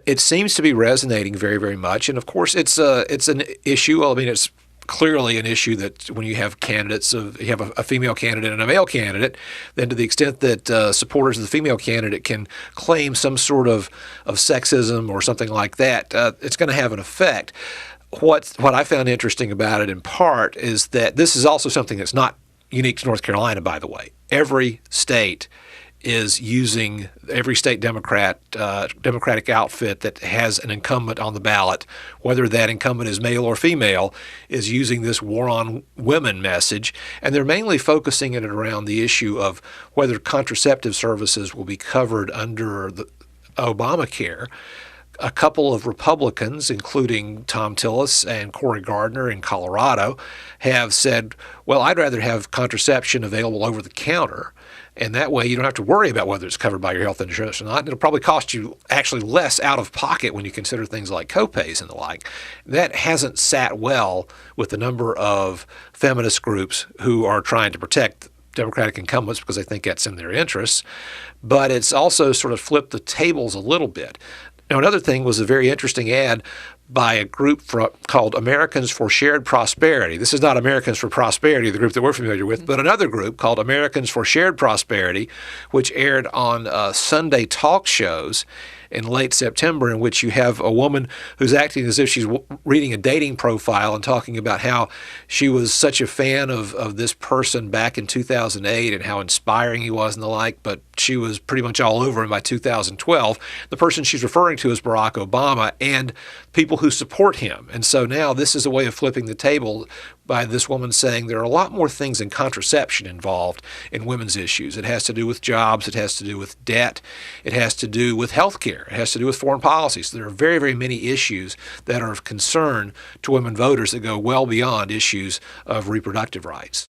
It seems to be resonating very, very much. And of course, it's an issue. Well, I mean, it's clearly an issue that when you have candidates you have a female candidate and a male candidate, then to the extent that supporters of the female candidate can claim some sort of sexism or something like that, it's going to have an effect. What I found interesting about it in part is that this is also something that's not unique to North Carolina, by the way. Every state Democratic outfit that has an incumbent on the ballot, whether that incumbent is male or female, is using this war on women message. And they're mainly focusing it around the issue of whether contraceptive services will be covered under the Obamacare. A couple of Republicans, including Thom Tillis and Cory Gardner in Colorado, have said, well, I'd rather have contraception available over the counter. And that way you don't have to worry about whether it's covered by your health insurance or not. It'll probably cost you actually less out of pocket when you consider things like copays and the like. That hasn't sat well with the number of feminist groups who are trying to protect Democratic incumbents because they think that's in their interests. But it's also sort of flipped the tables a little bit. Now, another thing was a very interesting ad by a group called Americans for Shared Prosperity. This is not Americans for Prosperity, the group that we're familiar with, but another group called Americans for Shared Prosperity, which aired on Sunday talk shows in late September, in which you have a woman who's acting as if she's reading a dating profile and talking about how she was such a fan of this person back in 2008 and how inspiring he was and the like, but she was pretty much all over him by 2012. The person she's referring to is Barack Obama and people who support him. And so now this is a way of flipping the table by this woman saying there are a lot more things in contraception involved in women's issues. It has to do with jobs. It has to do with debt. It has to do with health care. It has to do with foreign policy. So there are very, very many issues that are of concern to women voters that go well beyond issues of reproductive rights.